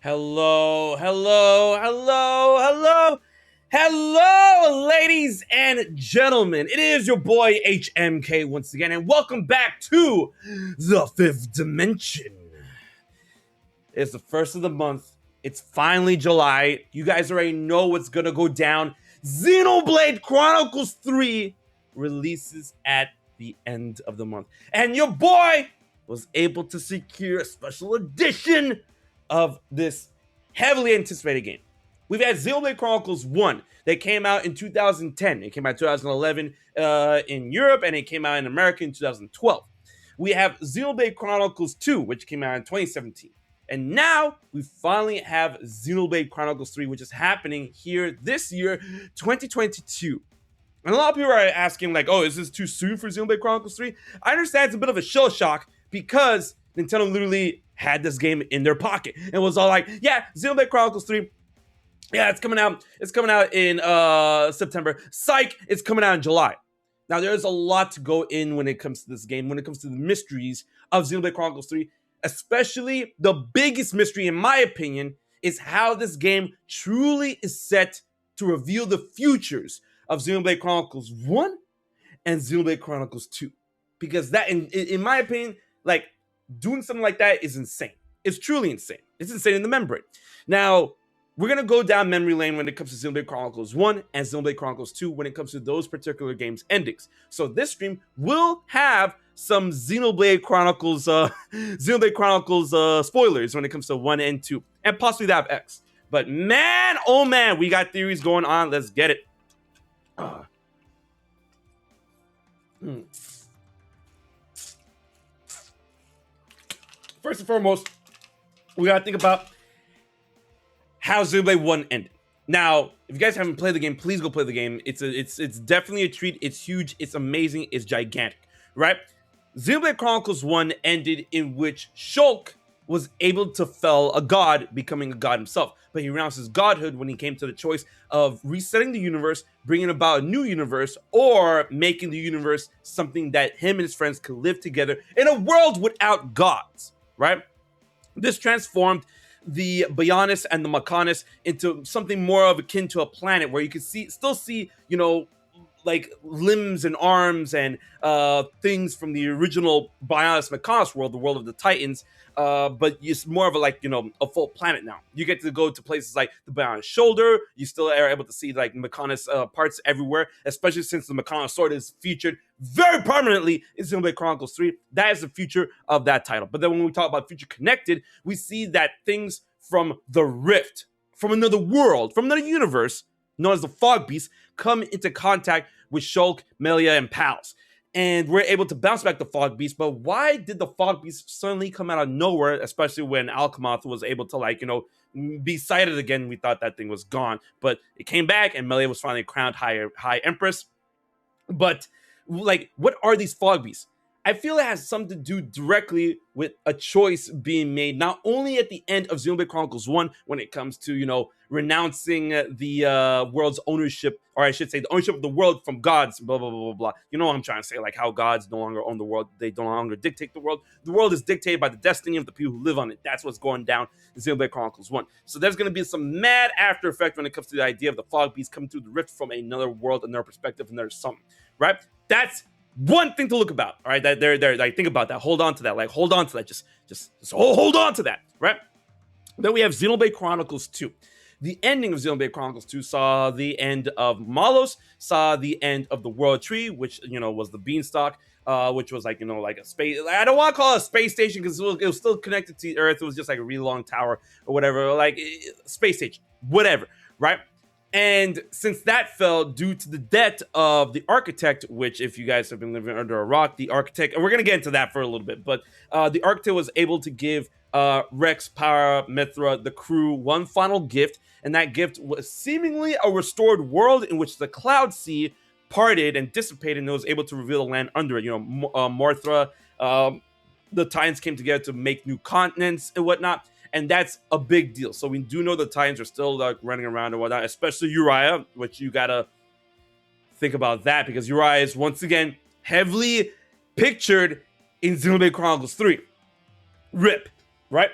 Hello, hello, hello, hello, hello, ladies and gentlemen. It is your boy HMK once again, and welcome back to the Fifth Dimension. It's the first of the month. It's finally July. You guys already know what's gonna go down. Xenoblade Chronicles 3 releases at the end of the month, and your boy was able to secure a special edition of this heavily anticipated game. We've had Xenoblade Chronicles 1 that came out in 2010. It came out in 2011 in Europe, and it came out in America in 2012. We have Xenoblade Chronicles 2, which came out in 2017. And now we finally have Xenoblade Chronicles 3, which is happening here this year, 2022. And a lot of people are asking, like, oh, is this too soon for Xenoblade Chronicles 3? I understand it's a bit of a shell shock because Nintendo literally had this game in their pocket and was all like, yeah, Xenoblade Chronicles 3, yeah, it's coming out. It's coming out in September. Psych, it's coming out in July. Now, there's a lot to go in when it comes to this game, when it comes to the mysteries of Xenoblade Chronicles 3, especially the biggest mystery, in my opinion, is how this game truly is set to reveal the futures of Xenoblade Chronicles 1 and Xenoblade Chronicles 2. Because that, in my opinion, like, doing something like that is insane. It's truly insane. It's insane in the membrane. Now, we're going to go down memory lane when it comes to Xenoblade Chronicles 1 and Xenoblade Chronicles 2 when it comes to those particular games' endings. So this stream will have some Xenoblade Chronicles spoilers when it comes to 1 and 2, and possibly that of X. But man, oh man, we got theories going on. Let's get it. First and foremost, we gotta think about how Xenoblade 1 ended. Now, if you guys haven't played the game, please go play the game. It's definitely a treat. It's huge. It's amazing. It's gigantic, right? Xenoblade Chronicles 1 ended in which Shulk was able to fell a god, becoming a god himself. But he renounced his godhood when he came to the choice of resetting the universe, bringing about a new universe, or making the universe something that him and his friends could live together in a world without gods, right? This transformed the Bionis and the Makanis into something more of akin to a planet where you could still see, you know, like limbs and arms and things from the original Bionis Makanis world, the world of the Titans, but it's more of a full planet now. You get to go to places like the Bionis shoulder. You still are able to see like Makanis parts everywhere, especially since the Makanis sword is featured very prominently in Xenoblade Chronicles 3. That is the future of that title. But then when we talk about Future Connected, we see that things from the Rift, from another world, from another universe, known as the Fog Beast, come into contact with Shulk, Melia, and pals. And we're able to bounce back the Fog Beast. But why did the Fog Beast suddenly come out of nowhere, especially when Alchemoth was able to, be sighted again? We thought that thing was gone. But it came back, and Melia was finally crowned High Empress. But, what are these Fog Beasts? I feel it has something to do directly with a choice being made, not only at the end of Xenoblade Chronicles 1, when it comes to, renouncing the world's ownership, or I should say the ownership of the world from gods, blah, blah, blah, blah, blah. You know what I'm trying to say, like how gods no longer own the world. They no longer dictate the world. The world is dictated by the destiny of the people who live on it. That's what's going down in Xenoblade Chronicles 1. So there's going to be some mad after effect when it comes to the idea of the Fog Beast coming through the rift from another world, another perspective, another something, right? That's one thing to look about, all right? That they're like, think about that. Hold on to that. Like, hold on to that. Just hold on to that, right? Then we have Xenoblade Chronicles 2. The ending of Xenoblade Chronicles 2 saw the end of Malos, saw the end of the World Tree, which, was the Beanstalk, which was like a space. I don't want to call it a space station because it was still connected to Earth. It was just like a really long tower or whatever, space station, whatever, right? And since that fell due to the death of the architect, which if you guys have been living under a rock, the architect, and we're going to get into that for a little bit, but the architect was able to give Rex, Pyra, Mythra, the crew one final gift, and that gift was seemingly a restored world in which the Cloud Sea parted and dissipated, and it was able to reveal the land under it. Morthra, the Titans came together to make new continents and whatnot. And that's a big deal. So we do know the Titans are still running around and whatnot, especially Uriah, which you gotta think about that because Uriah is once again heavily pictured in Xenoblade Chronicles 3. RIP, right?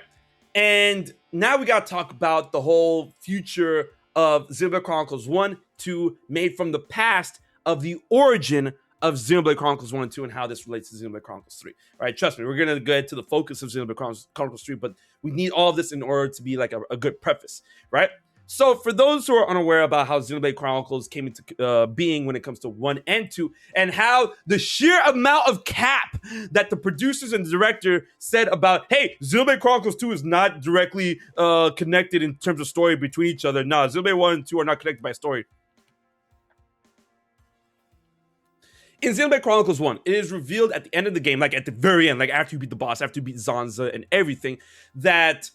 And now we got to talk about the whole future of Xenoblade Chronicles 1, 2, made from the past of the origin of Xenoblade Chronicles 1 and 2 and how this relates to Xenoblade Chronicles 3. All right, trust me, we're going to get to the focus of Xenoblade Chronicles 3, but we need all of this in order to be like a good preface, right? So for those who are unaware about how Xenoblade Chronicles came into being when it comes to 1 and 2, and how the sheer amount of cap that the producers and the director said about, hey, Xenoblade Chronicles 2 is not directly connected in terms of story between each other. No, Xenoblade 1 and 2 are not connected by story. In Xenoblade Chronicles 1, it is revealed at the end of the game, like at the very end, like after you beat the boss, after you beat Zanza and everything, that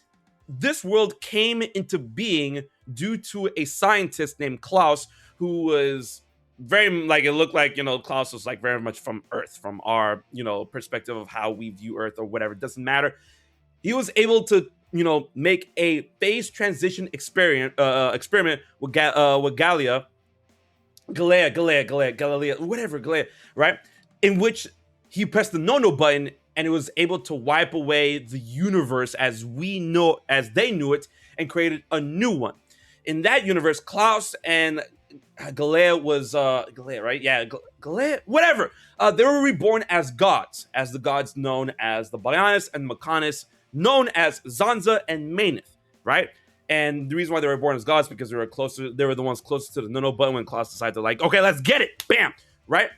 this world came into being due to a scientist named Klaus, who was very, like, it looked like, Klaus was like very much from Earth, from our, perspective of how we view Earth or whatever. It doesn't matter. He was able to, make a phase transition experiment with Galilea, right? In which he pressed the no button and it was able to wipe away the universe as they knew it, and created a new one. In that universe, Klaus and Galilea was right? Yeah, Galilea, whatever. They were reborn as gods, as the gods known as the Bionis and Makanis, known as Zanza and Maneth, right? And the reason why they were born as gods because they were the ones closest to the no button when Klaus decided to, like, okay, let's get it, bam, right?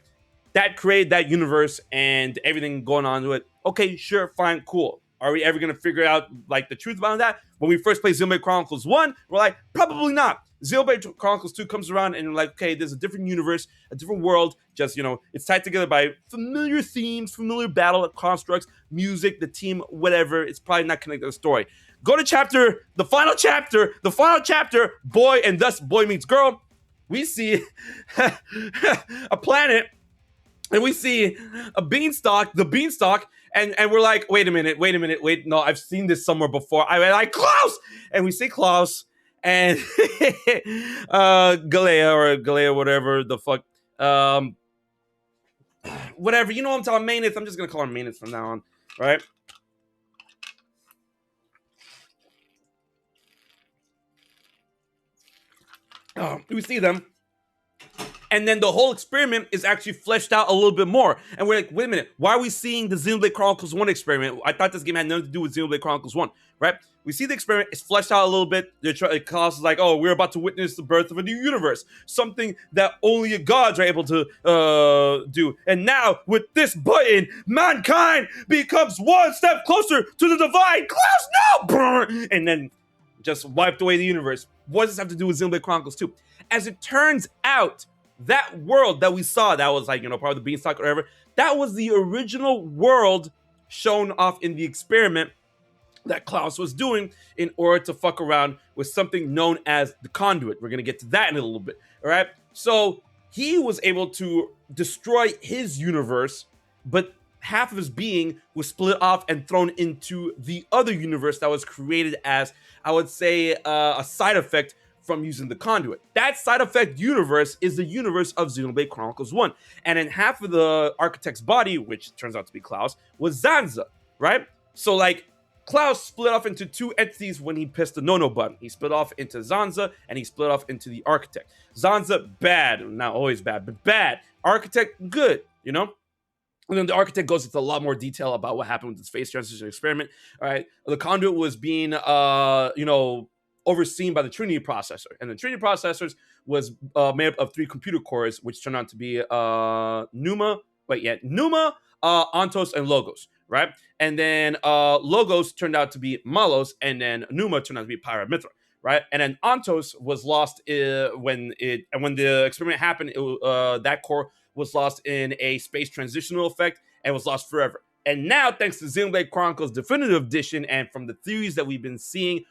That created that universe and everything going on to it. Okay, sure, fine, cool. Are we ever going to figure out, like, the truth about that? When we first played Xenoblade Chronicles 1, we're like, probably not. Xenoblade Chronicles 2 comes around and we're like, okay, there's a different universe, a different world. Just, it's tied together by familiar themes, familiar battle constructs, music, the team, whatever. It's probably not connected to the story. Go to the final chapter, boy, and thus boy meets girl. We see a planet, and we see the beanstalk, and we're like, wait a minute, no, I've seen this somewhere before. I like Klaus, and we see Klaus and Galilea, whatever the fuck, whatever. You know what I'm talking about, Maneth. I'm just gonna call him Maneth from now on, right? We see them. And then the whole experiment is actually fleshed out a little bit more. And we're like, wait a minute, why are we seeing the Xenoblade Chronicles 1 experiment? I thought this game had nothing to do with Xenoblade Chronicles 1, right? We see the experiment, it's fleshed out a little bit. Klaus is like, oh, we're about to witness the birth of a new universe. Something that only gods are able to do. And now, with this button, mankind becomes one step closer to the divine. Klaus, no! And then just wiped away the universe. What does this have to do with Xenoblade Chronicles 2? As it turns out, that world that we saw, that was like, part of the beanstalk or whatever, that was the original world shown off in the experiment that Klaus was doing in order to fuck around with something known as the conduit. We're going to get to that in a little bit, all right? So he was able to destroy his universe, but half of his being was split off and thrown into the other universe that was created as, I would say, a side effect from using the conduit. That side effect universe is the universe of Xenoblade Chronicles 1. And in half of the architect's body, which turns out to be Klaus, was Zanza, right? So, like, Klaus split off into two entities when he pressed the no button. He split off into Zanza, and he split off into the architect. Zanza, bad. Not always bad, but bad. Architect, good, And then the architect goes into a lot more detail about what happened with this phase transition experiment. All right. The conduit was being, overseen by the Trinity processor. And the Trinity processors was made up of 3 computer cores, which turned out to be Numa, Ontos, and Logos, right? And then Logos turned out to be Malos, and then Numa turned out to be Pyra and Mythra, right? And then Ontos was lost when the experiment happened. That core was lost in a space transitional effect and was lost forever. And now, thanks to Xenoblade Chronicles Definitive Edition and from the theories that we've been seeing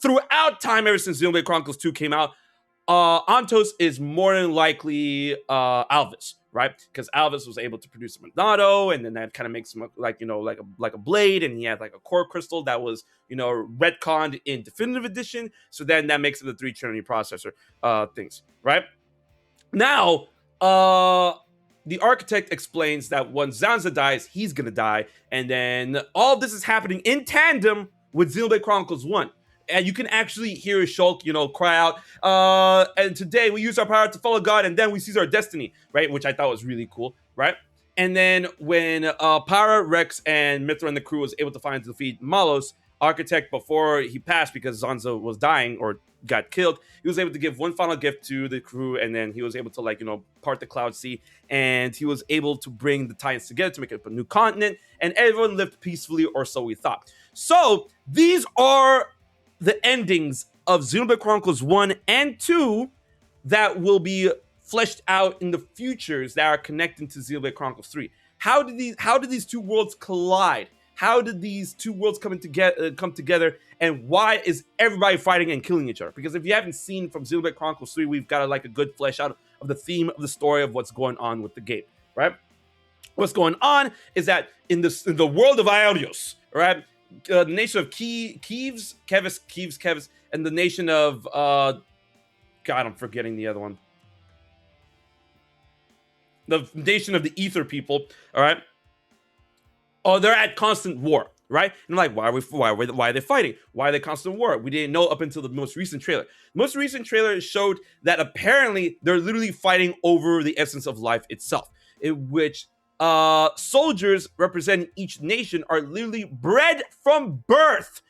throughout time ever since Xenoblade Chronicles 2 came out, Ontos is more than likely Alvis, right? Because Alvis was able to produce a Monado, and then that kind of makes him like a blade, and he had like a core crystal that was retconned in Definitive Edition. So then that makes it the 3 Trinity processor things, right? Now, the architect explains that when Zanza dies, he's gonna die, and then all this is happening in tandem with Xenoblade Chronicles 1. And you can actually hear a shulk, cry out, and today we use our power to follow God, and then we seize our destiny, right? Which I thought was really cool, right? And then when Pyra, Rex, and Mythra and the crew was able to finally defeat Malos, Architect, before he passed because Zanza was dying or got killed, he was able to give one final gift to the crew, and then he was able to part the Cloud Sea, and he was able to bring the Titans together to make up a new continent, and everyone lived peacefully, or so we thought. So these are the endings of Xenoblade Chronicles 1 and 2 that will be fleshed out in the futures that are connecting to Xenoblade Chronicles 3. How did these two worlds collide? How did these two worlds come together, and why is everybody fighting and killing each other? Because if you haven't seen from Xenoblade Chronicles 3, we've got a good flesh out of the theme of the story of what's going on with the game, right? What's going on is that in the world of Aelios, right, the nation of Keves, and the nation of God, I'm forgetting the other one. The nation of the Ether people, all right. Oh, they're at constant war, right? And I'm like, why are they fighting? Why are they constant war? We didn't know up until the most recent trailer. The most recent trailer showed that apparently they're literally fighting over the essence of life itself, in which soldiers representing each nation are literally bred from birth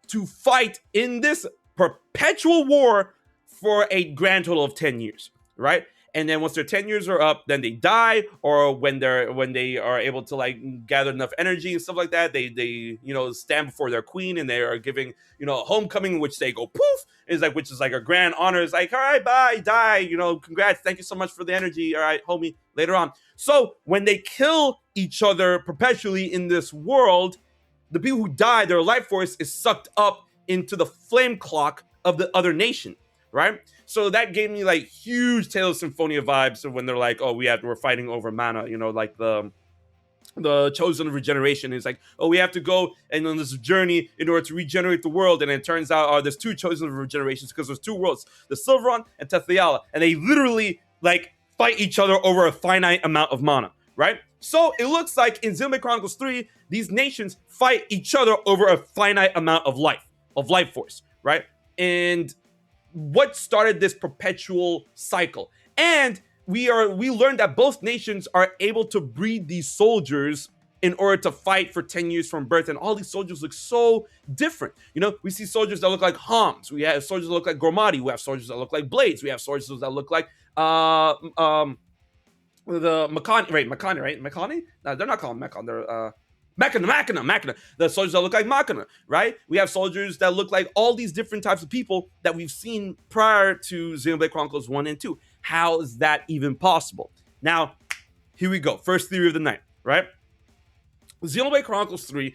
to fight in this perpetual war for a grand total of 10 years, right? And then once their 10 years are up, then they die, or when they are able to gather enough energy and stuff like that, they stand before their queen and they are giving a homecoming in which they go poof. Which is a grand honor. It's like, all right, bye, die, congrats, thank you so much for the energy. All right, homie, later on. So when they kill each other perpetually in this world, the people who die, their life force is sucked up into the flame clock of the other nation, right? So that gave me huge Tales of Symphonia vibes of when they're like, oh, we're fighting over mana, the chosen of regeneration is we have to go and on this journey in order to regenerate the world. And it turns out there's two chosen of regenerations because there's two worlds, the Silveron and Tethiala, and they literally fight each other over a finite amount of mana, right? So it looks like in Xenoblade Chronicles 3, these nations fight each other over a finite amount of life force, right? And what started this perpetual cycle? And we learned that both nations are able to breed these soldiers in order to fight for 10 years from birth, and all these soldiers look so different. We see soldiers that look like Homs, we have soldiers that look like Gormati, we have soldiers that look like Blades, we have soldiers that look like the Makani, right? Makani? No, they're not called Makani, they're Machina. The soldiers that look like Machina, right? We have soldiers that look like all these different types of people that we've seen prior to Xenoblade Chronicles 1 and 2. How is that even possible? Now, here we go. First theory of the night, right? Xenoblade Chronicles 3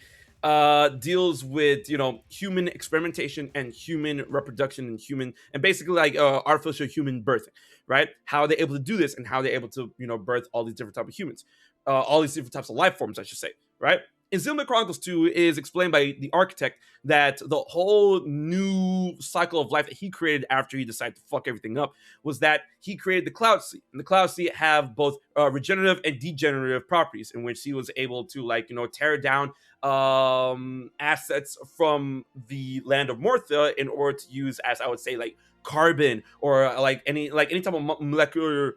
deals with, human experimentation and human reproduction and basically artificial human birthing, right? How are they able to do this and how are they able to, birth all these different types of humans, all these different types of life forms, I should say, right? In Xenoblade Chronicles 2 is explained by the architect that the whole new cycle of life that he created after he decided to fuck everything up was that he created the Cloud Sea. And the Cloud Sea have both regenerative and degenerative properties, in which he was able to tear down assets from the land of Mortha in order to use as, I would say, carbon or any type of molecular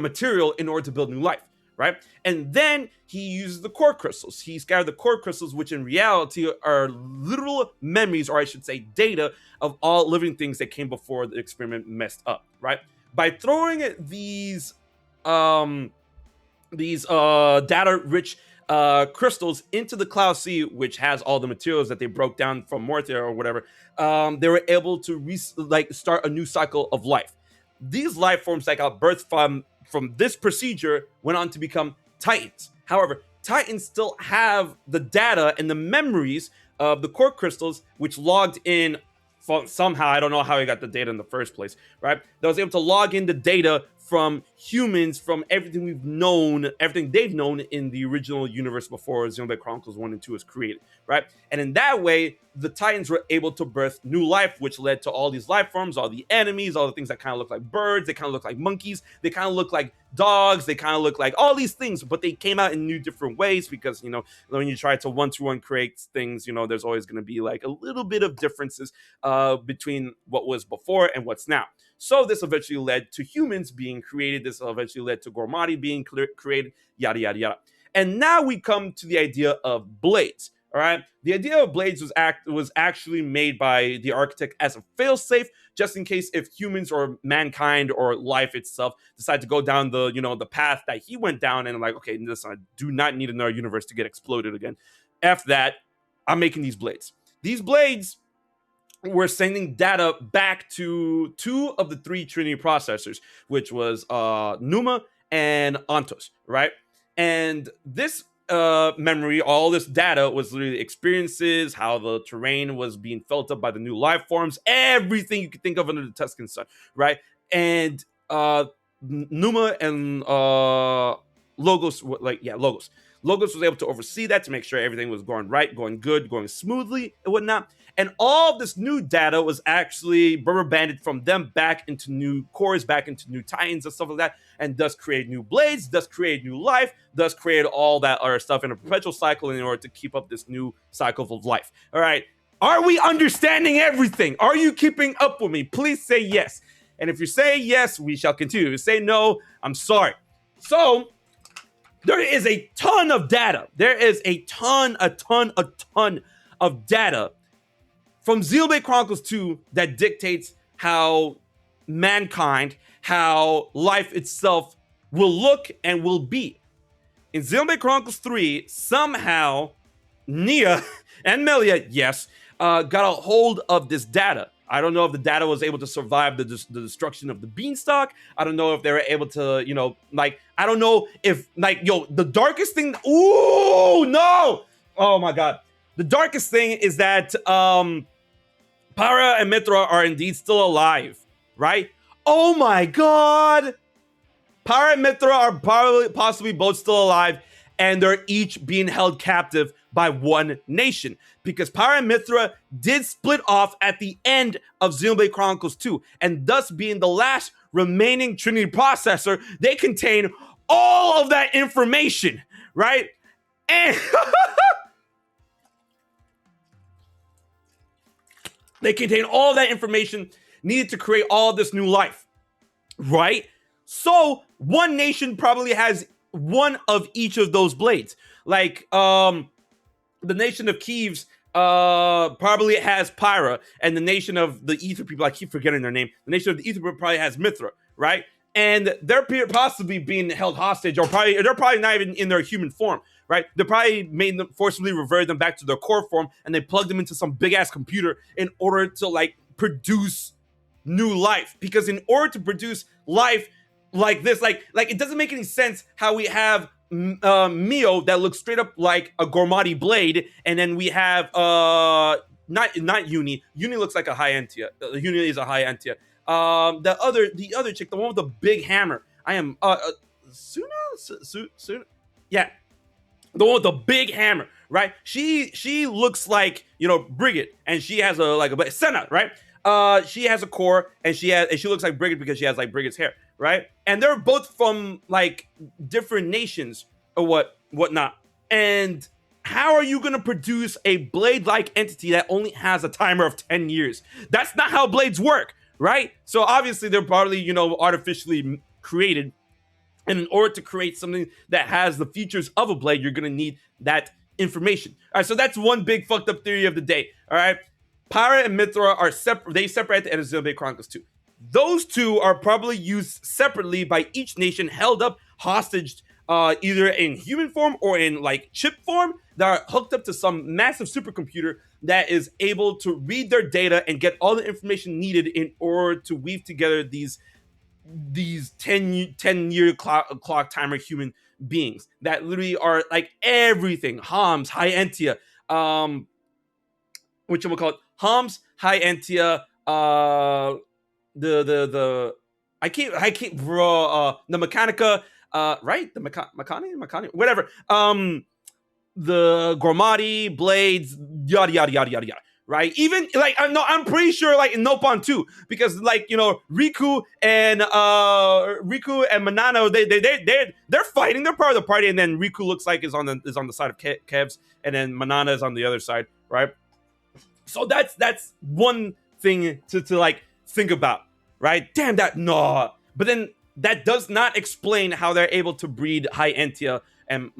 material in order to build new life, right? And then he uses the core crystals. He scattered the core crystals, which in reality are literal memories, or I should say data, of all living things that came before the experiment messed up, right? By throwing these data-rich crystals into the Cloud Sea, which has all the materials that they broke down from Mortha or whatever, they were able to start a new cycle of life. These life forms that got birthed from this procedure went on to become Titans. However, Titans still have the data and the memories of the core crystals, which logged in somehow. I don't know how he got the data in the first place, right? That was able to log in the data from humans, from everything we've known, everything they've known in the original universe before Xenoblade Chronicles 1 and 2 was created, right? And in that way, the Titans were able to birth new life, which led to all these life forms, all the enemies, all the things that kind of look like birds, they kind of look like monkeys, they kind of look like dogs, they kind of look like all these things, but they came out in new different ways because, you know, when you try to one-to-one create things, you know, there's always going to be like a little bit of differences between what was before and what's now. So this eventually led to humans being created. This eventually led to Gormati being created, yada, yada, yada. And now we come to the idea of blades. All right. The idea of blades was actually made by the architect as a failsafe, just in case if humans or mankind or life itself decide to go down the, you know, the path that he went down, and like, okay, listen, I do not need another universe to get exploded again. F that, I'm making these blades. These blades were sending data back to 2 of the 3 Trinity processors, which was Numa and Ontos, right? And this memory, all this data was literally experiences, how the terrain was being felt up by the new life forms, everything you could think of under the Tuscan sun, right? And Numa and Logos, Logos was able to oversee that to make sure everything was going right, going good, going smoothly, and whatnot. And all of this new data was actually rubber banded from them back into new cores, back into new Titans and stuff like that, and thus create new blades, thus create new life, thus create all that other stuff in a perpetual cycle in order to keep up this new cycle of life. All right. Are we understanding everything? Are you keeping up with me? Please say yes. And if you say yes, we shall continue. If you say no, I'm sorry. So there is a ton of data. There is a ton of data from Xenoblade Chronicles 2 that dictates how mankind, how life itself will look and will be. In Xenoblade Chronicles 3, somehow Nia and Melia, yes, got a hold of this data. I don't know if the data was able to survive the destruction of the beanstalk. I don't know if they were able to, you know, like, I don't know if, like, yo, the darkest thing, ooh, no! Oh my God. The darkest thing is that Pyra and Mythra are indeed still alive, right? Oh my God! Pyra and Mythra are possibly both still alive, and they're each being held captive by one nation, because Pyra and Mythra did split off at the end of Xenoblade Chronicles 2, and thus being the last remaining Trinity processor, they contain all of that information, right? And they contain all that information needed to create all this new life, right? So one nation probably has one of each of those blades. Like, the nation of Kiev probably has Pyra, and the nation of the Ether people, I keep forgetting their name, the nation of the Ether people probably has Mythra, right? And they're possibly being held hostage, or they're probably not even in their human form, right? They probably made them, forcibly reverted them back to their core form, and they plugged them into some big ass computer in order to like produce new life. Because in order to produce life like this, like it doesn't make any sense how we have Mio that looks straight up like a Gormati blade, and then we have not Uni. Uni looks like a Hyantia. Uni is a Hyantia. The other chick, the one with the big hammer. I am Suna. Yeah, the one with the big hammer, right? She looks like, you know, Brigid, and she has a Senna, right? She has a core, and she looks like Brigid because she has like Brigid's hair, right? And they're both from like different nations or whatnot. And how are you gonna produce a blade-like entity that only has a timer of 10 years? That's not how blades work, right? So obviously they're probably, you know, artificially created. And in order to create something that has the features of a blade, you're gonna need that information. All right, so that's one big fucked up theory of the day. All right, Pyra and Mythra are separate. They separate at the end of Xenoblade Chronicles 2. Those two are probably used separately by each nation, held up hostage, either in human form or in like chip form, that are hooked up to some massive supercomputer that is able to read their data and get all the information needed in order to weave together these 10-year clock timer human beings that literally are like everything. Homs, Hyantia, whatchamacallit, Homs, Hyantia, the bro. The Mechanica, right? The Makani, whatever. The Gormati, Blades, yada yada yada yada yada. Right? Even like I'm pretty sure like in Nopon too, because like Riku and Manano, they're fighting. They're part of the party, and then Riku looks like is on the side of Kev's, and then Manana is on the other side, right? So that's one thing to like think about, right? Damn that no, but then that does not explain how they're able to breed high Entia and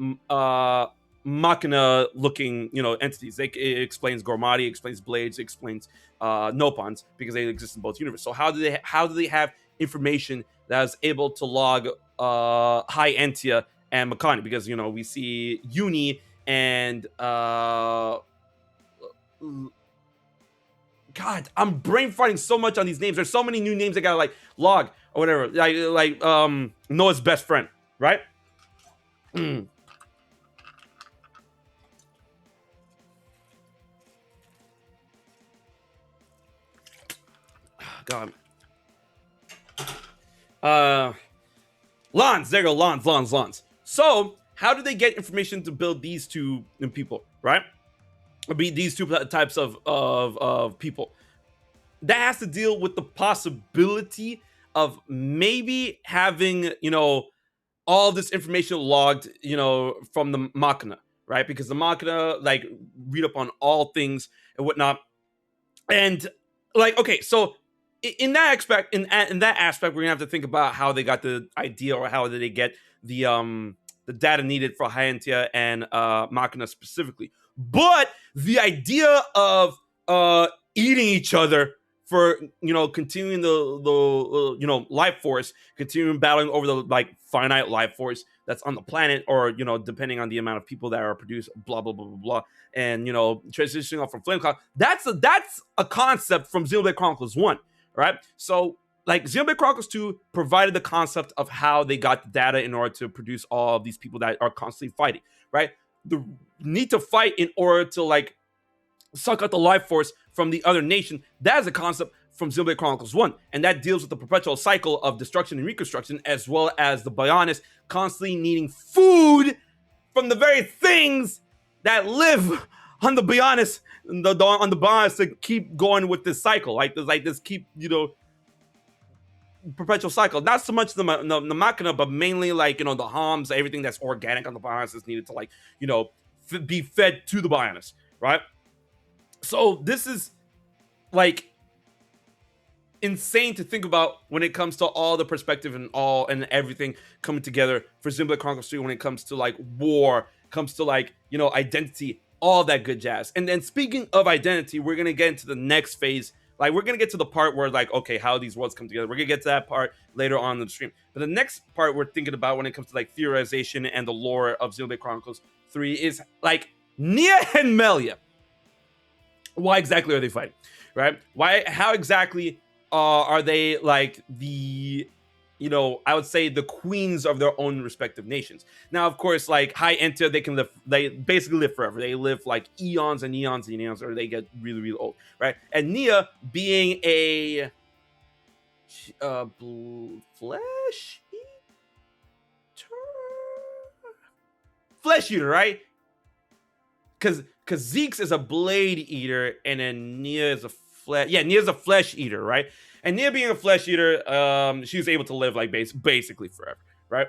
Machina looking entities. It explains Gormati, explains Blades, explains Nopons, because they exist in both universes. So how do they have information that is able to log high Entia and Makani? Because we see Uni and God, I'm brain farting so much on these names. There's so many new names I gotta like log or whatever. Like Noah's best friend, right? God. Lons, there you go, Lons. So, how do they get information to build these two people, right? These two types of people? That has to deal with the possibility of maybe having, all this information logged, from the Machina, right? Because the Machina, like, read up on all things and whatnot. And, like, okay, so in that aspect, we're gonna have to think about how they got the idea, or how did they get the data needed for Hyantia and Machina specifically. But the idea of eating each other for continuing the life force, continuing battling over the like finite life force that's on the planet, or depending on the amount of people that are produced, blah blah blah blah blah, and transitioning off from Flame Cloud. That's a concept from Xenoblade Chronicles 1. Right? So, like, Xenoblade Chronicles 2 provided the concept of how they got the data in order to produce all of these people that are constantly fighting, right? The need to fight in order to, like, suck out the life force from the other nation. That is a concept from Xenoblade Chronicles 1, and that deals with the perpetual cycle of destruction and reconstruction, as well as the Bionis constantly needing food from the very things that live on the Bionis, on the Bionis, to keep going with this cycle, like this keep perpetual cycle. Not so much the Machina, but mainly like the Homs, everything that's organic on the Bionis is needed to like be fed to the Bionis, right? So this is like insane to think about when it comes to all the perspective and everything coming together for Xenoblade Chronicles 3, when it comes to like war, comes to like identity, all that good jazz. And then speaking of identity, we're gonna get into the next phase. Like, we're gonna get to the part where like, okay, how these worlds come together. We're gonna get to that part later on in the stream. But the next part we're thinking about when it comes to like theorization and the lore of Xenoblade Chronicles 3 is like Nia and Melia. Why exactly are they fighting? Right? How exactly are they like the I would say the queens of their own respective nations? Now, of course, like high Entia, they basically live forever. They live like eons and eons and eons, or they get really, really old, right? And Nia being a flesh eater, right? Because Zeke's is a blade eater, and then Nia is Nia's a flesh eater, right? And Nia being a flesh eater, she was able to live like basically forever, right?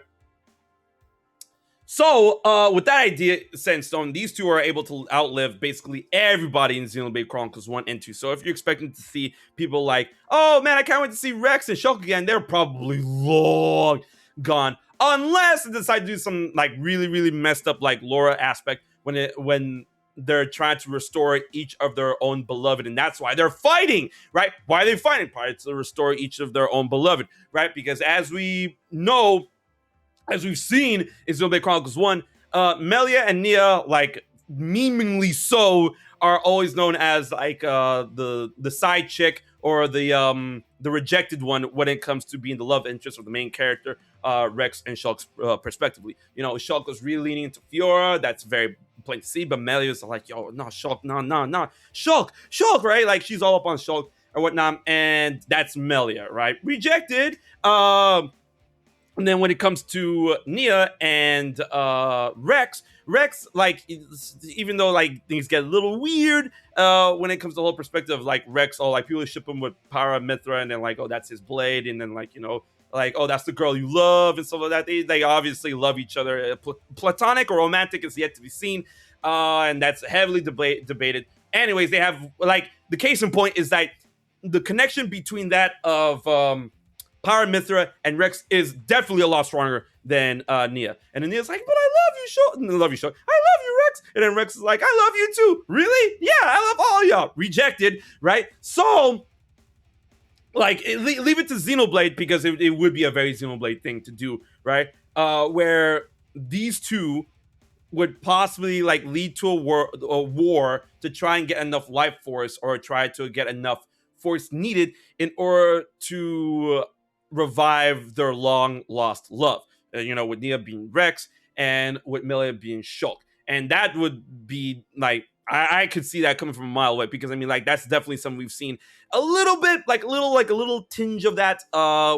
So with that idea set in stone, these two are able to outlive basically everybody in Xenoblade Chronicles 1 and 2. So if you're expecting to see people like, oh man, I can't wait to see Rex and Shulk again, they're probably long gone, unless they decide to do some like really, really messed up like Laura aspect when they're trying to restore each of their own beloved, and that's why they're fighting, right? Why are they fighting? Probably to restore each of their own beloved, right? Because as we know, as we've seen in Xenoblade Chronicles 1, Melia and Nia, like memingly so, are always known as like the side chick, or the rejected one when it comes to being the love interest of the main character, Rex and Shulk's respectively. Shulk was really leaning into Fiora. That's very to see, but Melia's like, yo, no, Shulk, no, Shulk, right? Like, she's all up on Shulk or whatnot, and that's Melia, right? Rejected. And then when it comes to Nia and Rex, like, even though like things get a little weird when it comes to the whole perspective of like Rex, like people ship him with Pyra and Mythra, and then like, oh, that's his blade, and then like, like, oh, that's the girl you love and stuff like that. They obviously love each other. Platonic or romantic is yet to be seen, and that's heavily debated. Anyways, they have, like, the case in point is that the connection between that of Pyra, Mythra, and Rex is definitely a lot stronger than Nia. And then Nia's like, but I love you, Shulk. I love you, Rex. And then Rex is like, I love you too. Really? Yeah, I love all y'all. Rejected, right? So, like, leave it to Xenoblade, because it would be a very Xenoblade thing to do, right? Where these two would possibly like lead to a war to try and get enough life force, or try to get enough force needed in order to revive their long lost love. With Nia being Rex and with Melia being Shulk. And that would be like, I could see that coming from a mile away, because I mean, like, that's definitely something we've seen a little bit, like a little tinge of that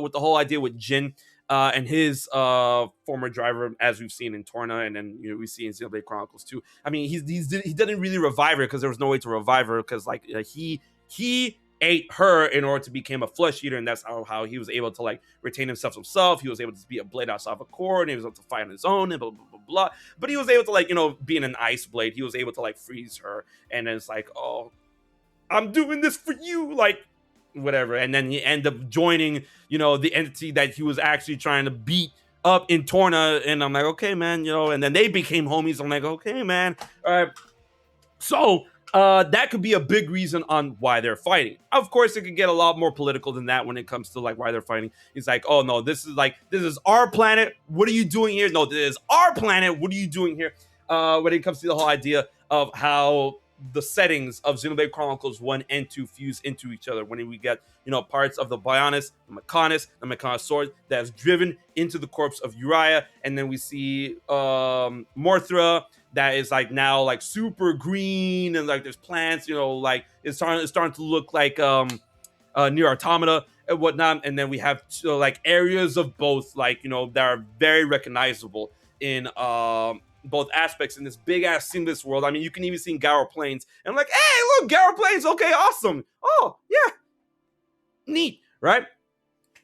with the whole idea with Jin and his former driver, as we've seen in Torna, and then we see in Xenoblade Chronicles too. I mean, he didn't really revive her, because there was no way to revive her, because like he ate her in order to become a flesh eater, and that's how he was able to like retain himself. He was able to be a blade outside of a core, and he was able to fight on his own, and blah blah blah blah. But he was able to, like, being an ice blade, he was able to like freeze her, and then it's like, oh, I'm doing this for you, like, whatever. And then he ended up joining the entity that he was actually trying to beat up in Torna, and I'm like, okay, man, and then they became homies. I'm like, okay, man, all right. So that could be a big reason on why they're fighting. Of course, it could get a lot more political than that when it comes to like why they're fighting. It's like, oh no, this is our planet. What are you doing here? No, this is our planet. What are you doing here? When it comes to the whole idea of how the settings of Xenoblade Chronicles 1 and 2 fuse into each other. When we get, parts of the Bionis, the Mechanis sword that is driven into the corpse of Uriah, and then we see Mythra that is like now like super green, and like there's plants, like it's starting to look like near Automata and whatnot. And then we have like areas of both, like, that are very recognizable in both aspects in this big ass seamless world. I mean, you can even see Gaur Plains, and I'm like, hey, look, Gaur Plains, okay, awesome. Oh yeah, neat, right?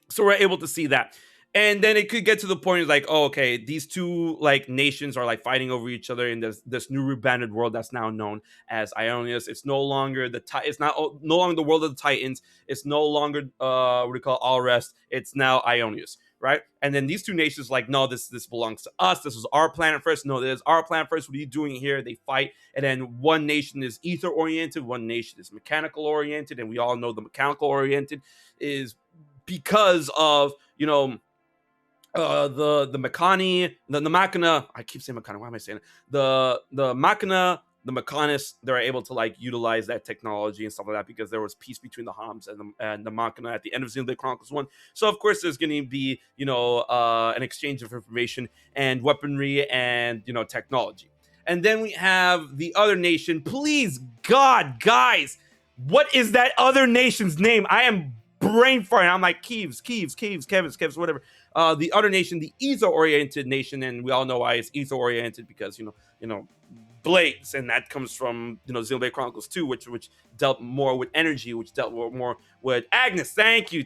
So we're able to see that. And then it could get to the point like, oh, okay, these two like nations are like fighting over each other in this new rebranded world that's now known as Ionius. It's no longer no longer the world of the Titans. It's no longer what do you call All Rest. It's now Ionius, right? And then these two nations like, no, this belongs to us. This was our planet first. No, this is our planet first. What are you doing here? They fight, and then one nation is ether oriented, one nation is mechanical oriented, and we all know the mechanical oriented is because of the Mechani, the Machina. I keep saying Mechana. Why am I saying it? The Machina, the Mechanis, they're able to like utilize that technology and stuff like that, because there was peace between the Homs and the Machina at the end of Xenoblade Chronicles 1. So of course there's going to be an exchange of information and weaponry and technology. And then we have the other nation. Please God, guys, what is that other nation's name? I am brain farting. I'm like, Kevs, whatever. The other nation, the ether-oriented nation, and we all know why it's ether-oriented, because blades, and that comes from Xenoblade Chronicles 2, which dealt more with energy, which dealt more with Agnes. Thank you.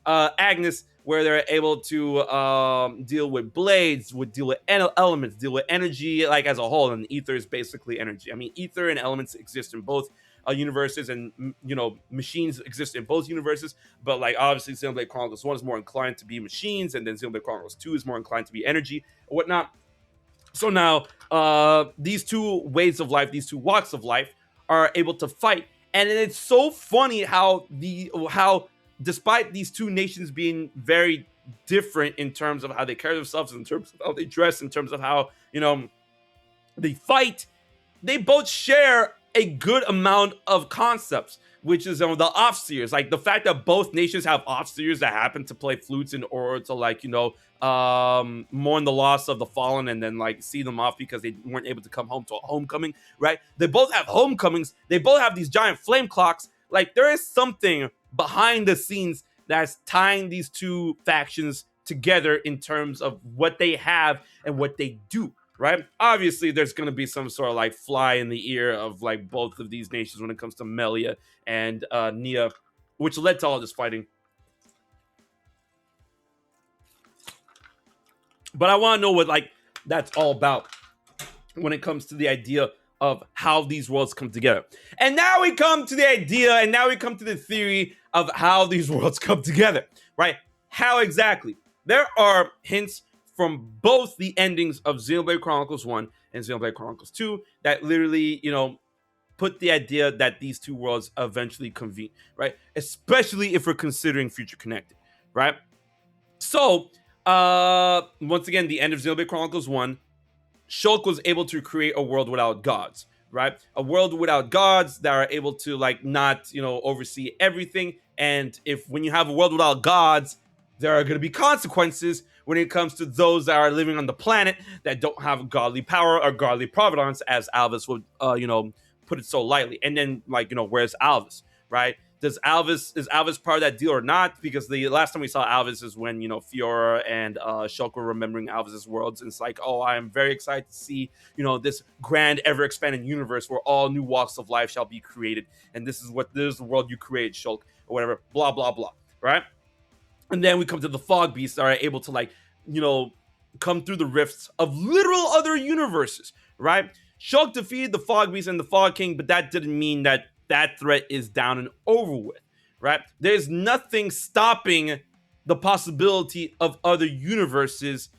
Agnes, where they're able to deal with blades, deal with elements, deal with energy, like as a whole. And ether is basically energy. I mean, ether and elements exist in both universes, and machines exist in both universes, but like obviously Xenoblade Chronicles 1 is more inclined to be machines, and then Xenoblade Chronicles 2 is more inclined to be energy or whatnot. So now these two ways of life, these two walks of life, are able to fight. And it's so funny how despite these two nations being very different in terms of how they carry themselves, in terms of how they dress, in terms of how they fight, they both share a good amount of concepts, which is the Offseers. Like the fact that both nations have Offseers that happen to play flutes in order to like mourn the loss of the fallen, and then like see them off because they weren't able to come home to a homecoming, right? They both have homecomings. They both have these giant flame clocks, Like, there is something behind the scenes that's tying these two factions together in terms of what they have and what they do, right? Obviously, there's going to be some sort of like fly in the ear of like both of these nations when it comes to Melia and Nia, which led to all this fighting. But I want to know what like that's all about when it comes to the idea of how these worlds come together. And now we come to the idea, and now we come to the theory of how these worlds come together, right? How exactly? There are hints from both the endings of Xenoblade Chronicles 1 and Xenoblade Chronicles 2 that literally, put the idea that these two worlds eventually convene, right? Especially if we're considering future connected, right? So, once again, the end of Xenoblade Chronicles 1, Shulk was able to create a world without gods, right? A world without gods that are able to like not, oversee everything. And when you have a world without gods, there are going to be consequences when it comes to those that are living on the planet that don't have godly power or godly providence, as Alvis would, put it so lightly. And then where's Alvis, right? Is Alvis part of that deal or not? Because the last time we saw Alvis is when, Fiora and Shulk were remembering Alvis's worlds. And it's like, oh, I am very excited to see, this grand, ever-expanding universe where all new walks of life shall be created. And this is the world you created, Shulk, or whatever, blah, blah, blah, right? And then we come to the Fog Beasts that are able to, come through the rifts of literal other universes, right? Shulk defeated the Fog Beast and the Fog King, but that didn't mean that threat is down and over with, right? There's nothing stopping the possibility of other universes,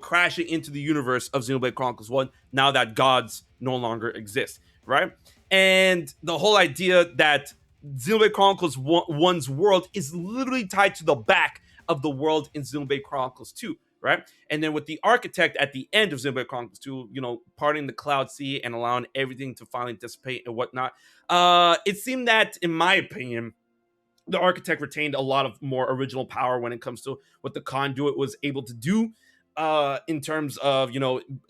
crashing into the universe of Xenoblade Chronicles 1 now that gods no longer exist, right? And the whole idea that Xenoblade Chronicles 1's world is literally tied to the back of the world in Xenoblade Chronicles 2, right? And then with the architect at the end of Xenoblade Chronicles 2, parting the Cloud Sea and allowing everything to finally dissipate and whatnot, it seemed that, in my opinion, the architect retained a lot of more original power when it comes to what the conduit was able to do, in terms of,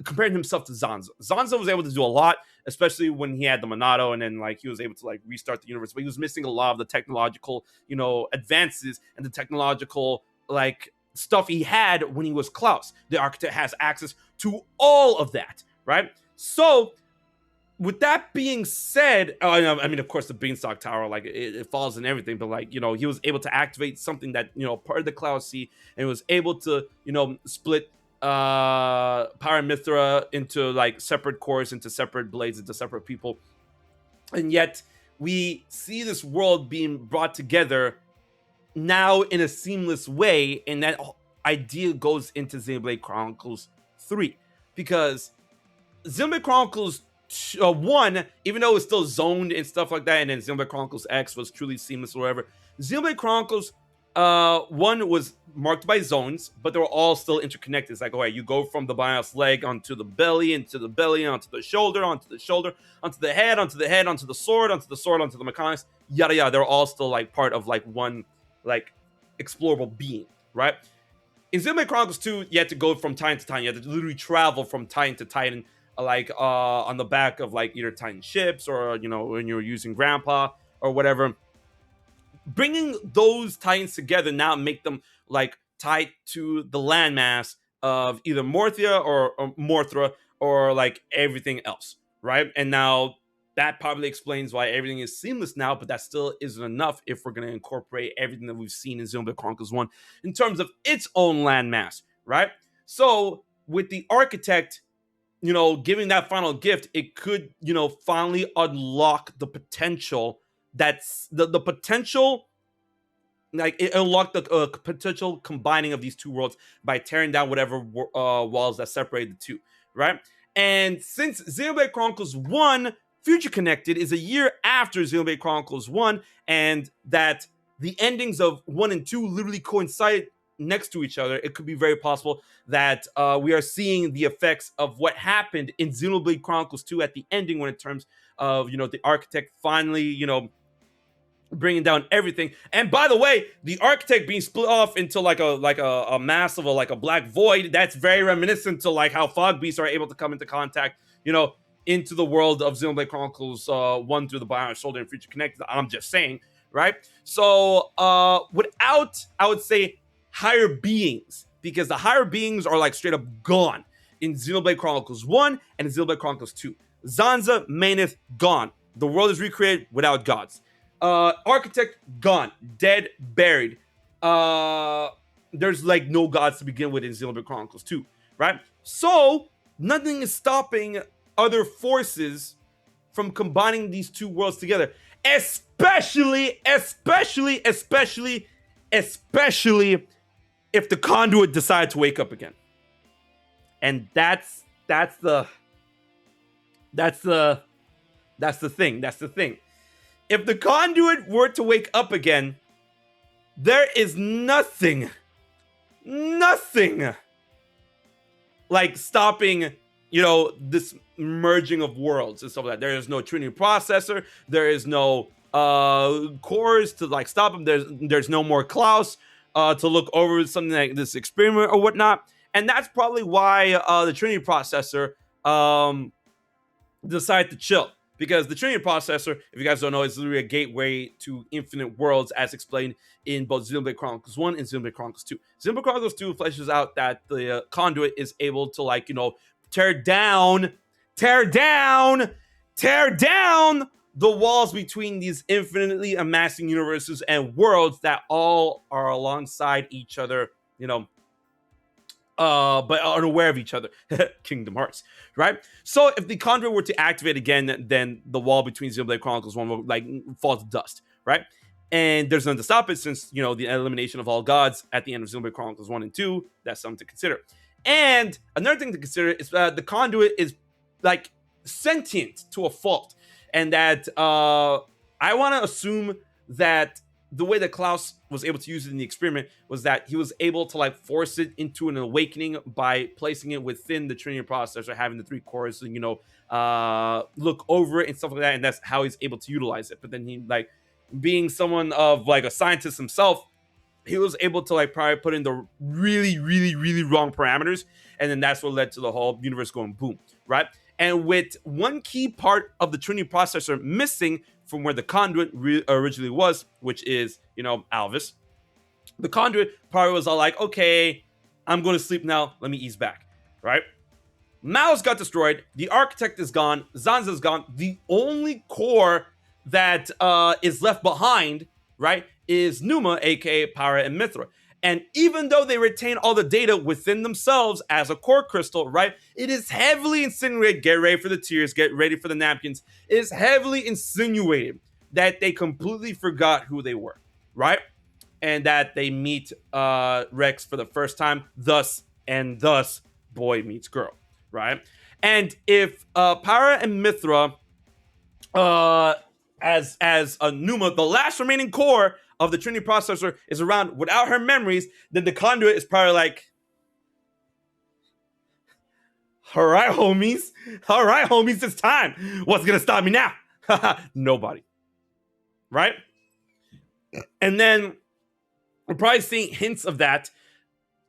comparing himself to Zanza. Zanza was able to do a lot, especially when he had the Monado, and then he was able to restart the universe, but he was missing a lot of the technological, advances and the technological stuff he had when he was Klaus. The architect has access to all of that, right? So, with that being said, I mean, of course, the Beanstalk Tower, it falls and everything, but he was able to activate something that, part of the Cloud Sea, and was able to, split Pyra and Mythra into separate cores, into separate blades, into separate people. And yet, we see this world being brought together now in a seamless way, and that idea goes into Xenoblade Chronicles 3, because Xenoblade Chronicles 1, even though it's still zoned and stuff like that, and then Xenoblade Chronicles X was truly seamless or whatever, Xenoblade Chronicles 1 was marked by zones, but they were all still interconnected. It's you go from the bios leg onto the belly, into the belly, onto the shoulder, onto the shoulder, onto the head, onto the head, onto the sword, onto the sword, onto the mechanics, yada yada. They're all still part of one explorable being, right? In Xenoblade Chronicles 2, you had to go from Titan to Titan. You had to literally travel from Titan to Titan, on the back of either Titan ships, or when you're using Grandpa or whatever. Bringing those Titans together now make them tied to the landmass of either Morthia or Morthra, or everything else, right? And now that probably explains why everything is seamless now, but that still isn't enough if we're going to incorporate everything that we've seen in Xenoblade Chronicles 1 in terms of its own landmass, right? So with the architect, giving that final gift, it could, finally unlock the potential that's the potential, it unlocked the potential combining of these two worlds by tearing down whatever walls that separate the two, right? And since Xenoblade Chronicles 1 Future Connected is a year after Xenoblade Chronicles 1, and that the endings of 1 and 2 literally coincide next to each other, it could be very possible that we are seeing the effects of what happened in Xenoblade Chronicles 2 at the ending, when in terms of, the architect finally, bringing down everything. And by the way, the architect being split off into a mass of a black void, that's very reminiscent to how Fog Beasts are able to come into contact, into the world of Xenoblade Chronicles 1 through the Bionic Shoulder and Future Connected. I'm just saying, right? So without, I would say, higher beings, because the higher beings are like straight up gone in Xenoblade Chronicles 1 and Xenoblade Chronicles 2. Zanza, Maneth, gone. The world is recreated without gods. Architect, gone. Dead, buried. There's like no gods to begin with in Xenoblade Chronicles 2, right? So nothing is stopping other forces from combining these two worlds together, especially if the conduit decide to wake up again. And that's the thing. If the conduit were to wake up again, there is nothing like stopping, this merging of worlds and stuff like that. There is no Trinity processor. There is no cores to like stop them. There's no more Klaus to look over something like this experiment or whatnot. And that's probably why the Trinity processor decided to chill. Because the Trinity processor, if you guys don't know, is literally a gateway to infinite worlds, as explained in both Xenoblade Chronicles 1 and Xenoblade Chronicles 2. Xenoblade Chronicles 2 fleshes out that the conduit is able to, tear down the walls between these infinitely amassing universes and worlds that all are alongside each other, but unaware of each other. Kingdom Hearts, right? So if the conduit were to activate again, then the wall between Xenoblade Chronicles 1 will fall to dust, right? And there's nothing to stop it since, the elimination of all gods at the end of Xenoblade Chronicles 1 and 2, that's something to consider. And another thing to consider is that the conduit is sentient to a fault. And that I want to assume that the way that Klaus was able to use it in the experiment was that he was able to force it into an awakening by placing it within the Trinity processor, having the 3 cores, and look over it and stuff like that, and that's how he's able to utilize it. But then he being someone of a scientist himself, he was able to probably put in the really, really, really wrong parameters, and then that's what led to the whole universe going boom, right? And with one key part of the Trinity processor missing from where the conduit originally was, which is, Alvis, the conduit probably was all like, okay, I'm going to sleep now. Let me ease back, right? Mao's got destroyed. The architect is gone. Zanza's gone. The only core that is left behind, right, is Numa, aka Pyra and Mythra. And even though they retain all the data within themselves as a core crystal, right, it is heavily insinuated, get ready for the tears, get ready for the napkins, it is heavily insinuated that they completely forgot who they were, right? And that they meet Rex for the first time, thus, boy meets girl, right? And if Pyra and Mythra, as a Numa, the last remaining core of the Trinity processor, is around without her memories, then the conduit is probably like, all right, homies, it's time. What's gonna stop me now? Nobody, right? And then we're probably seeing hints of that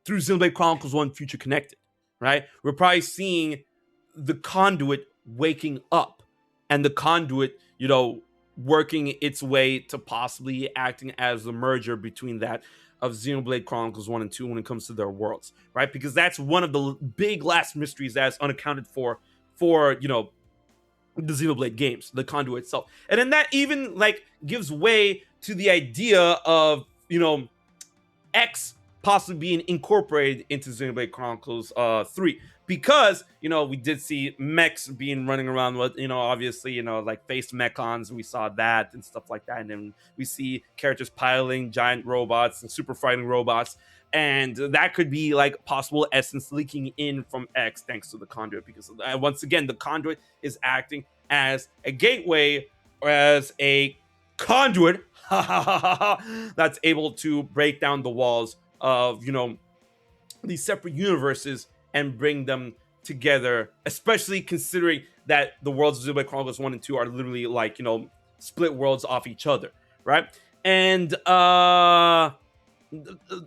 through Xenoblade Chronicles 1 Future Connected, right? We're probably seeing the conduit waking up and the conduit, working its way to possibly acting as the merger between that of Xenoblade Chronicles 1 and 2 when it comes to their worlds, right? Because that's one of the big last mysteries that's unaccounted for, the Xenoblade games, the conduit itself. And then that even gives way to the idea of, X possibly being incorporated into Xenoblade Chronicles 3. Because, we did see mechs being running around with, obviously, face mechons. We saw that and stuff like that. And then we see characters piloting giant robots and super fighting robots. And that could be possible essence leaking in from X thanks to the conduit. Because once again, the conduit is acting as a gateway or as a conduit that's able to break down the walls of, these separate universes and bring them together, especially considering that the worlds of Xenoblade Chronicles 1 and 2 are literally split worlds off each other, right? And a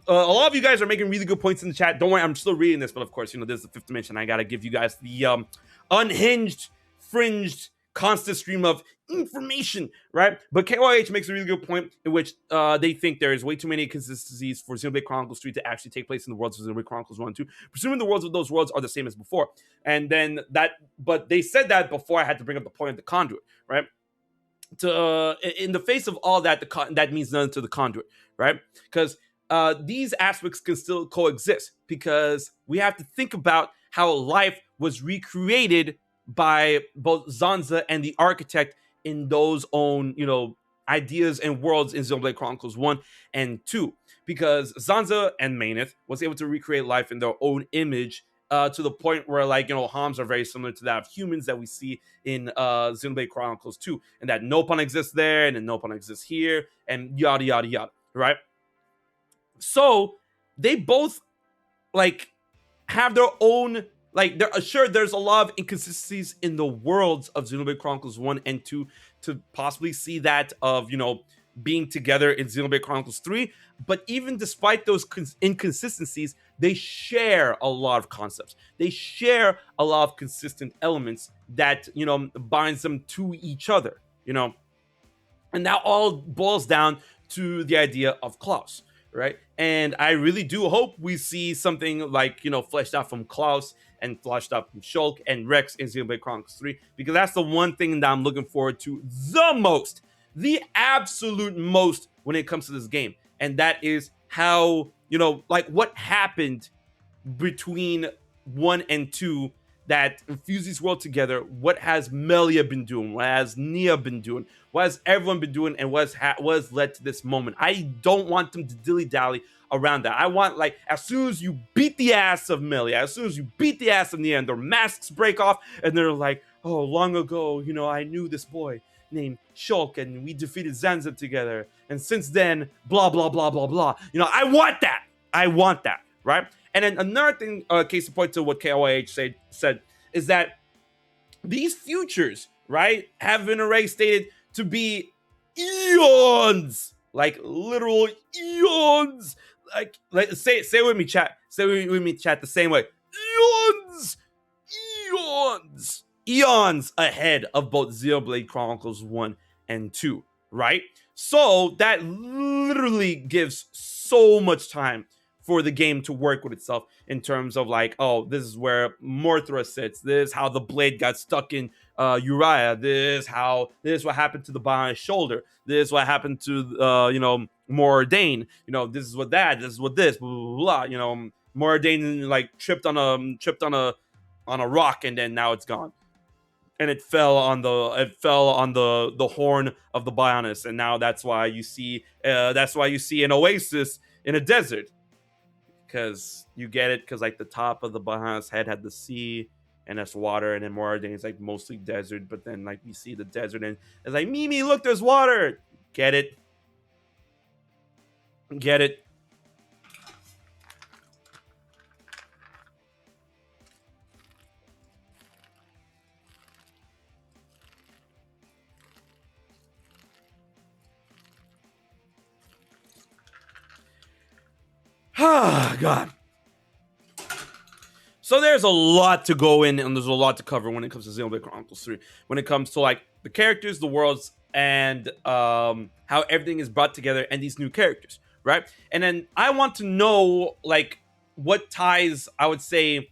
lot of you guys are making really good points in the chat. Don't worry, I'm still reading this, but of course, this is the fifth dimension. I gotta give you guys the unhinged fringed constant stream of information, right? But KYH makes a really good point in which they think there is way too many consistencies for Xenoblade Chronicles 3 to actually take place in the worlds of Xenoblade Chronicles 1 and 2, presuming the worlds of those worlds are the same as before. And then but they said that before I had to bring up the point of the conduit, right? In the face of all that, that means nothing to the conduit, right? Because these aspects can still coexist, because we have to think about how life was recreated by both Zanza and the architect in those own, ideas and worlds in Xenoblade Chronicles 1 and 2. Because Zanza and Maineth was able to recreate life in their own image, to the point where, Homs are very similar to that of humans that we see in Xenoblade Chronicles 2, and that Nopon exists there, and then Nopon exists here, and yada, yada, yada, right? So they both, have their own, they're assured there's a lot of inconsistencies in the worlds of Xenoblade Chronicles 1 and 2 to possibly see that of, being together in Xenoblade Chronicles 3. But even despite those inconsistencies, they share a lot of concepts. They share a lot of consistent elements that, binds them to each other, And that all boils down to the idea of Klaus, right? And I really do hope we see something fleshed out from Klaus and fleshed out from Shulk and Rex in Xenoblade Chronicles 3, because that's the one thing that I'm looking forward to the most, the absolute most, when it comes to this game. And that is how, what happened between 1 and 2 that infuse these worlds together. What has Melia been doing? What has Nia been doing? What has everyone been doing? And what has led to this moment? I don't want them to dilly-dally around that. I want, as soon as you beat the ass of Melia, as soon as you beat the ass of Nia, and their masks break off, and they're like, oh, long ago, I knew this boy named Shulk, and we defeated Zanza together, and since then, blah, blah, blah, blah, blah. I want that. I want that, right? And then another thing, case in point to what KYH said, is that these futures, right, have been already stated to be eons, literal eons. Say it with me, chat. Say it with me, chat, the same way. Eons, eons ahead of both Xenoblade Chronicles 1 and 2, right? So that literally gives so much time for the game to work with itself in terms of this is where Mythra sits. This is how the blade got stuck in Uriah. This is what happened to the Bion's shoulder. This is what happened to Moradane. This is what that. This is what this. Blah blah blah. Moradane tripped on a rock, and then now it's gone. And it fell on the horn of the Bionis, and now that's why you see an oasis in a desert. Because you get it, because the top of the Bahamas head had the sea, and that's water, and then Moradane is mostly desert, but then you see the desert, and it's Mimi, look, there's water. Get it? Get it? Ah, God. So there's a lot to go in, and there's a lot to cover when it comes to Xenoblade Chronicles 3. When it comes to the characters, the worlds, and how everything is brought together, and these new characters, right? And then I want to know what ties, I would say,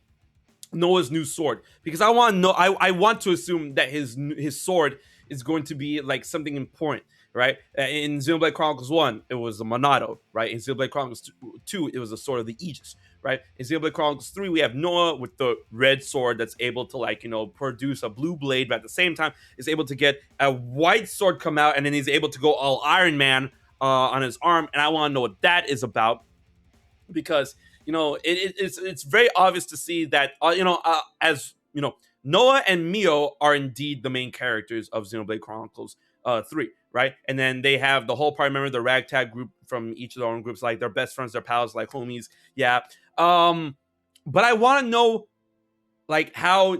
Noah's new sword, because I want to know. I want to assume that his sword is going to be something important. Right? In Xenoblade Chronicles 1, it was the Monado, right? In Xenoblade Chronicles 2, it was the Sword of the Aegis, right? In Xenoblade Chronicles 3, we have Noah with the red sword that's able to, produce a blue blade, but at the same time is able to get a white sword come out, and then he's able to go all Iron Man on his arm, and I want to know what that is about, because, it's very obvious to see that, Noah and Mio are indeed the main characters of Xenoblade Chronicles 3, right? And then they have the whole party member, the ragtag group from each of their own groups, they're best friends, their pals, homies, yeah. But I want to know how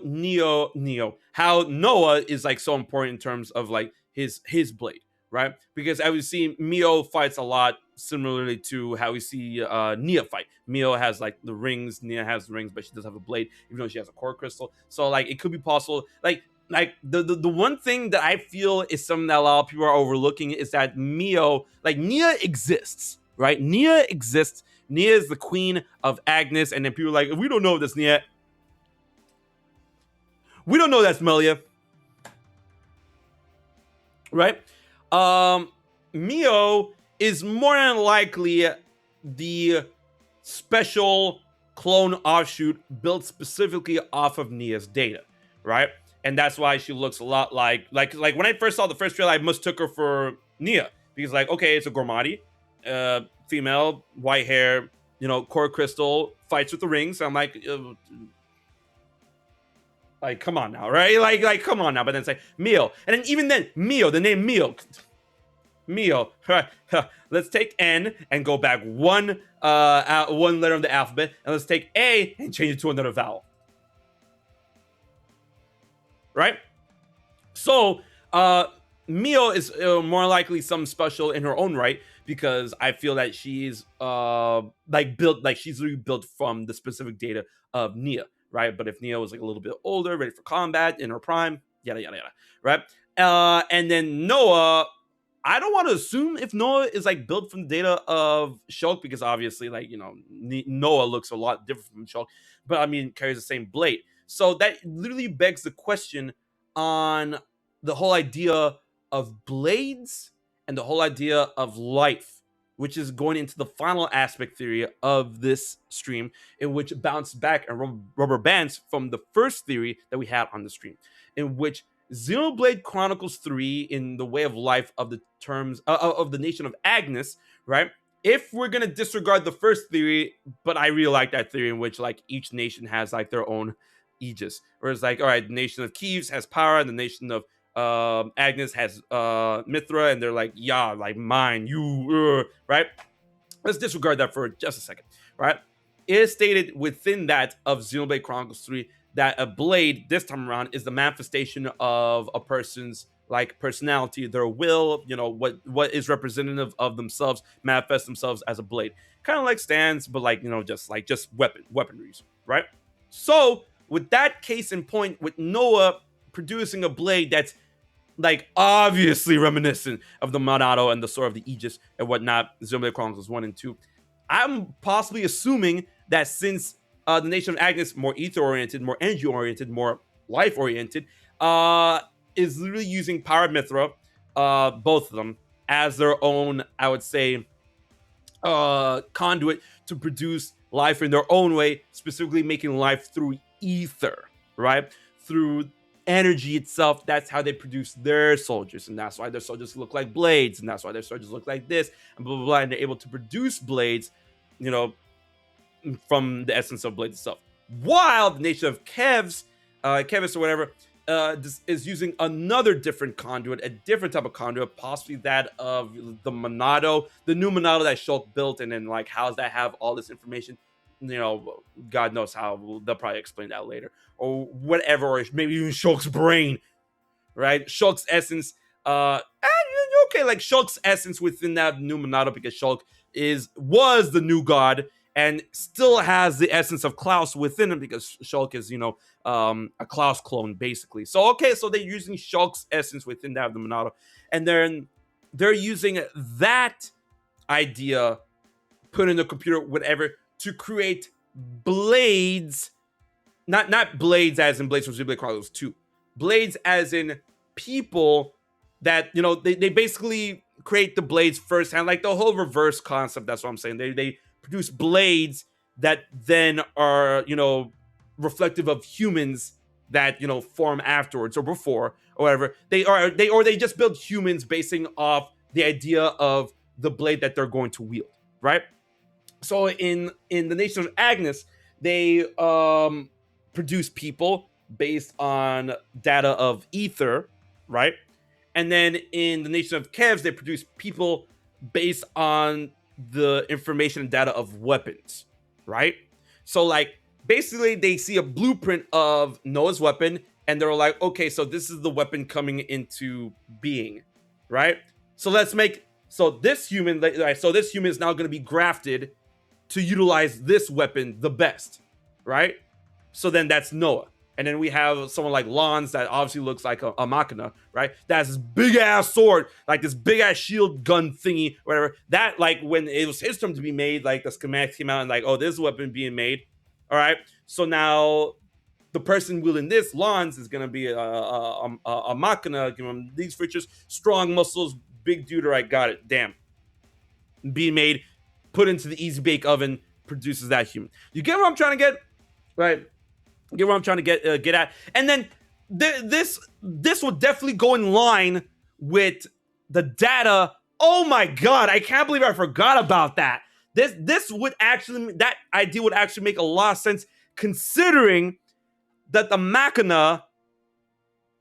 how Noah is so important in terms of his blade, right? Because as we see, Mio fights a lot similarly to how we see Nia fight. Mio has the rings, Nia has the rings, but she doesn't have a blade, even though she has a core crystal. So it could be possible. like the one thing that I feel is something that a lot of people are overlooking is that Nia exists, right? Nia exists. Nia is the queen of Agnes, and then people are like, we don't know this Nia. We don't know that's Melia, right? Mio is more than likely the special clone offshoot built specifically off of Nia's data, right? And that's why she looks a lot like when I first saw the first trailer, I mistook her for Nia because okay, it's a Gormati, female, white hair, core crystal, fights with the rings. So I'm like come on now, right? Like come on now. But then it's like Mio, and then even then Mio, the name Mio. Let's take N and go back one letter of the alphabet, and let's take A and change it to another vowel. Right? So, Mio is more likely something special in her own right because I feel that she's she's really built from the specific data of Nia, right? But if Nia was a little bit older, ready for combat, in her prime, yada yada yada, right? And then Noah. I don't want to assume if Noah is built from the data of Shulk because obviously Noah looks a lot different from Shulk, but I mean carries the same blade. So that literally begs the question on the whole idea of blades and the whole idea of life, which is going into the final aspect theory of this stream, in which it bounced back and rubber bands from the first theory that we had on the stream, in which Xenoblade Chronicles 3 in the way of life of the terms of the nation of Agnes, right? If we're going to disregard the first theory, but I really like that theory in which each nation has their own aegis. Whereas all right, the nation of Kiev has Pyra, and the nation of Agnes has Mythra, and they're mine, you, right? Let's disregard that for just a second, right? It is stated within that of Xenoblade Chronicles 3 that a blade this time around is the manifestation of a person's personality, their will, what is representative of themselves manifests themselves as a blade, kind of like stands, but just weaponries, right? So with that case in point, with Noah producing a blade that's obviously reminiscent of the Monado and the Sword of the Aegis and whatnot, Xenoblade Chronicles 1 and 2, I'm possibly assuming that since the nation of Agnes, more ether-oriented, more energy-oriented, more life-oriented, is literally using Pyra and Mythra, both of them, as their own, I would say, conduit to produce life in their own way, specifically making life through ether, right? Through energy itself. That's how they produce their soldiers, and that's why their soldiers look like blades, and that's why their soldiers look like this, and blah, blah, blah, and they're able to produce blades, from the essence of blades itself. While the nation of Kevis or whatever, is using another different conduit, a different type of conduit, possibly that of the Monado, the new Monado that Shulk built, and then how does that have all this information? God knows how. They'll probably explain that later, or whatever, or maybe even Shulk's brain, right? Shulk's essence, Shulk's essence within that new Monado, because Shulk was the new god and still has the essence of Klaus within him, because Shulk is, a Klaus clone, basically. So they're using Shulk's essence within that of the Monado, and then they're using that idea, put in the computer, whatever, to create blades, not blades as in blades from Xenoblade Chronicles 2, blades as in people that, they basically create the blades firsthand, the whole reverse concept. That's what I'm saying. They produce blades that then are, reflective of humans that, form afterwards or before or whatever. They just build humans basing off the idea of the blade that they're going to wield, right? So in the nation of Agnes, they produce people based on data of ether, right? And then in the nation of Kevs, they produce people based on the information and data of weapons, right? So basically they see a blueprint of Noah's weapon, and they're like, okay, so this is the weapon coming into being, right? So this human is now going to be grafted to utilize this weapon the best, right? So then that's Noah. And then we have someone like Lons that obviously looks like a Machina, right? That has this big ass sword, like this big ass shield gun thingy, whatever. That, like, when it was his turn to be made, like the schematics came out and like, oh, this weapon being made. All right. So now the person wielding this, Lons, is gonna be a Machina, give him these features, strong muscles, big dude. All right, got it. Damn. Being made, put into the easy bake oven, produces that human. You get what I'm trying to get? Right. Get what I'm trying to get at, and then this would definitely go in line with the data. Oh my god, I can't believe I forgot about that. This would actually, that idea would actually make a lot of sense, considering that the Machina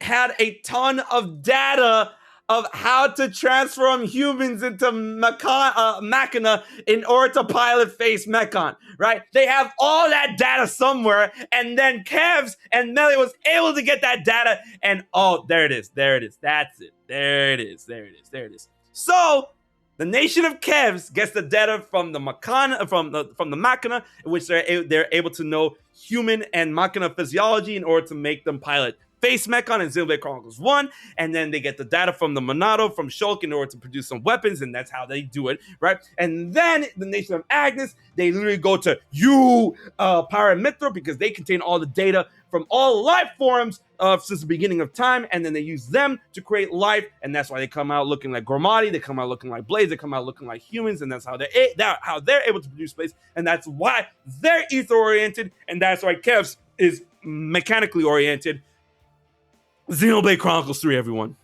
had a ton of data of how to transform humans into Machina in order to pilot face Mechon, right? They have all that data somewhere, and then Kevs and Melia was able to get that data, and oh, there it is, that's it, there it is. So the nation of Kevs gets the data from the Machina, from the Machina, in which they're able to know human and Machina physiology in order to make them pilot Face Mechon in Xenoblade Chronicles 1, and then they get the data from the Monado, from Shulk, in order to produce some weapons, and that's how they do it, right? And then the Nation of Agnes, they literally go to Pyra and Mythra, because they contain all the data from all life forms since the beginning of time, and then they use them to create life, and that's why they come out looking like Gormati, they come out looking like Blades, they come out looking like humans, and that's how they're able to produce space, and that's why they're ether-oriented, and that's why Kevs is mechanically oriented. Xenoblade Chronicles 3, everyone.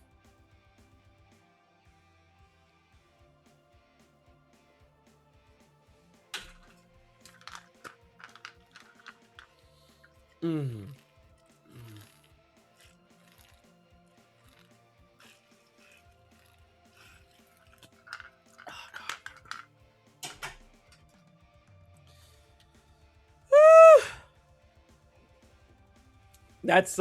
That's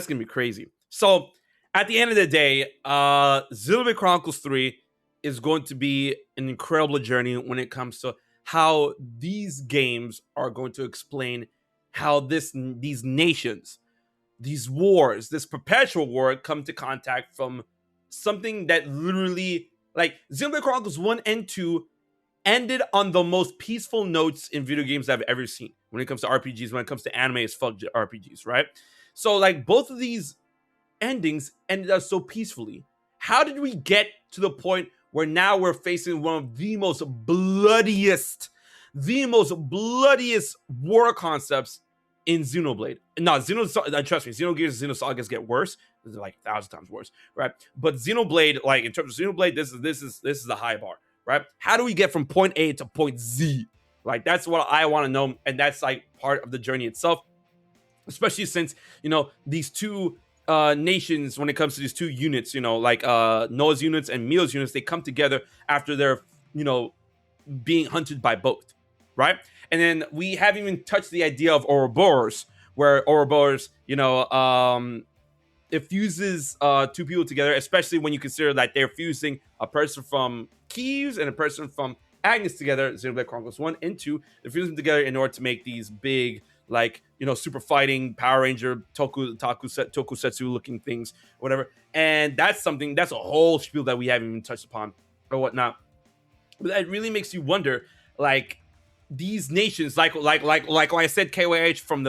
gonna be crazy. So at the end of the day, Xenoblade Chronicles 3 is going to be an incredible journey when it comes to how these games are going to explain how these nations, these wars, this perpetual war come to contact from something that literally, like, Xenoblade Chronicles 1 and 2 ended on the most peaceful notes in video games I've ever seen when it comes to RPGs, when it comes to anime as fuck RPGs, right? So, like, both of these endings ended up so peacefully. How did we get to the point where now we're facing one of the most bloodiest war concepts in Xenoblade? No, trust me, Xenogears and Xenosagas get worse. They're like 1,000 times worse, right? But Xenoblade, like, in terms of Xenoblade, this is a high bar, right? How do we get from point A to point Z? Like, that's what I want to know, and that's like part of the journey itself. Especially since, these two nations, when it comes to these two units, like Noah's units and Mio's units, they come together after they're, being hunted by both, right? And then we haven't even touched the idea of Ouroboros, where Ouroboros, it fuses two people together, especially when you consider that they're fusing a person from Kiev and a person from Agnes together. Xenoblade Chronicles 1 and 2, they're fusing them together in order to make these big, like, super fighting Power Ranger tokusatsu looking things, whatever. And that's a whole spiel that we haven't even touched upon or whatnot. But that really makes you wonder, like, these nations, like I said, KYH from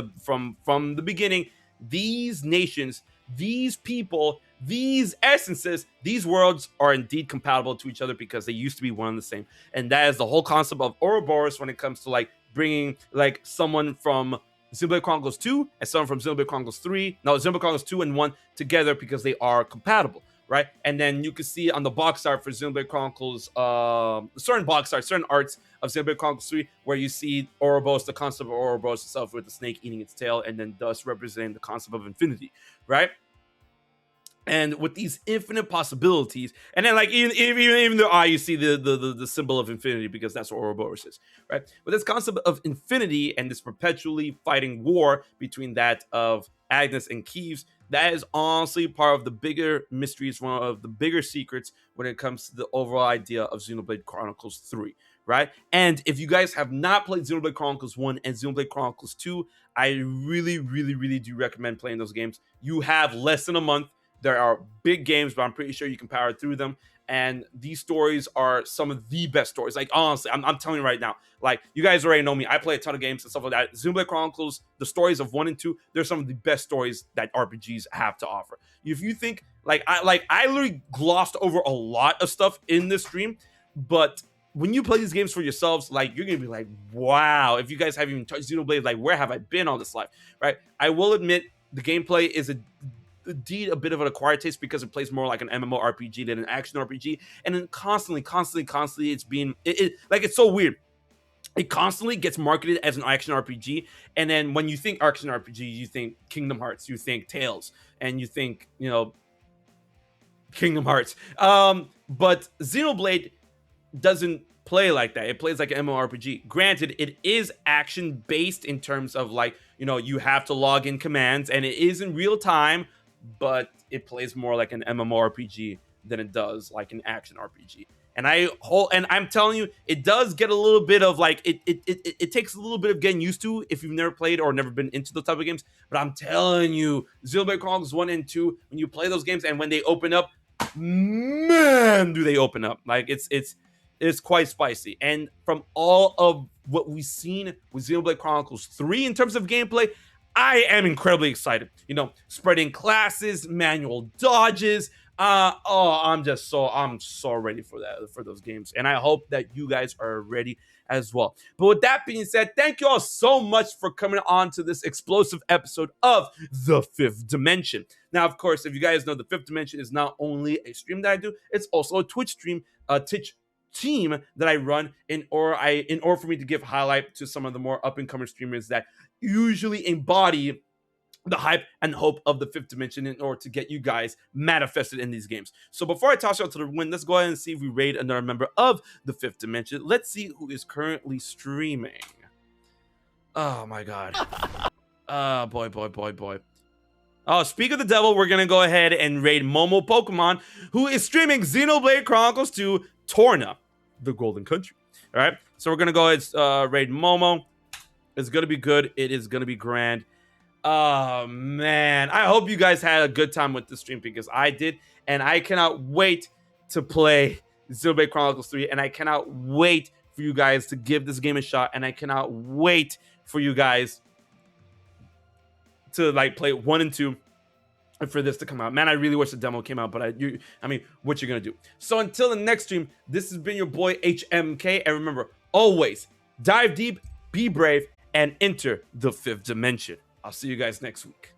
the beginning, these nations, these people, these essences, these worlds are indeed compatible to each other because they used to be one and the same. And that is the whole concept of Ouroboros when it comes to, like, bringing, like, someone from Xenoblade Chronicles 2 and someone from Xenoblade Chronicles 3, Xenoblade Chronicles 2 and 1 together because they are compatible, right? And then you can see on the box art for Xenoblade Chronicles, certain arts of Xenoblade Chronicles 3, where you see Ouroboros, the concept of Ouroboros itself with the snake eating its tail, and then thus representing the concept of infinity, right? And with these infinite possibilities, and then, like, even though you see the symbol of infinity, because that's what Ouroboros is, right? But this concept of infinity and this perpetually fighting war between that of Agnes and Kiev, that is honestly part of the bigger mysteries, one of the bigger secrets when it comes to the overall idea of Xenoblade Chronicles 3, right? And if you guys have not played Xenoblade Chronicles 1 and Xenoblade Chronicles 2, I really, really, really do recommend playing those games. You have less than a month. There are big games, but I'm pretty sure you can power through them. And these stories are some of the best stories. Like, honestly, I'm telling you right now, like, you guys already know me. I play a ton of games and stuff like that. Xenoblade Chronicles, the stories of 1 and 2, they're some of the best stories that RPGs have to offer. If you think, I literally glossed over a lot of stuff in this stream, but when you play these games for yourselves, like, you're gonna be like, wow, if you guys haven't even touched Xenoblade, like, where have I been all this life, right? I will admit the gameplay is indeed a bit of an acquired taste because it plays more like an MMORPG than an action RPG, and then constantly it's being it's so weird. It constantly gets marketed as an action RPG, and then when you think action RPG, you think Kingdom Hearts, you think Tales, and you think, Kingdom Hearts. But Xenoblade doesn't play like that. It plays like an MMORPG. Granted, it is action based in terms of, like, you have to log in commands, and it is in real time, but it plays more like an MMORPG than it does like an action RPG. And I'm telling you, it does get a little bit of, like, it takes a little bit of getting used to if you've never played or never been into those type of games. But I'm telling you, Xenoblade Chronicles 1 and 2, when you play those games and when they open up, man, do they open up. Like, it's quite spicy. And from all of what we've seen with Xenoblade Chronicles 3 in terms of gameplay, I am incredibly excited. Spreading classes, manual dodges. I'm so ready for those games. And I hope that you guys are ready as well. But with that being said, thank you all so much for coming on to this explosive episode of The Fifth Dimension. Now, of course, if you guys know, The Fifth Dimension is not only a stream that I do, it's also a Twitch stream, Twitch team that I run in order for me to give highlight to some of the more up-and-coming streamers that usually embody the hype and hope of the Fifth Dimension in order to get you guys manifested in these games. So before I toss you out to the wind, let's go ahead and see if we raid another member of the Fifth Dimension. Let's see who is currently streaming. Oh my god. Boy. Oh, speak of the devil, we're gonna go ahead and raid Momo Pokemon, who is streaming Xenoblade Chronicles 2 Torna, the Golden Country. All right, so we're gonna go ahead and raid Momo. It's gonna be good. It is gonna be grand. Oh man, I hope you guys had a good time with the stream, because I did, and I cannot wait to play Xenoblade Chronicles 3, and I cannot wait for you guys to give this game a shot, and I cannot wait for you guys to, like, play 1 and 2 and for this to come out. Man, I really wish the demo came out, but I mean, what you gonna do? So until the next stream, this has been your boy HMK, and remember, always dive deep, be brave, and enter the Fifth Dimension. I'll see you guys next week.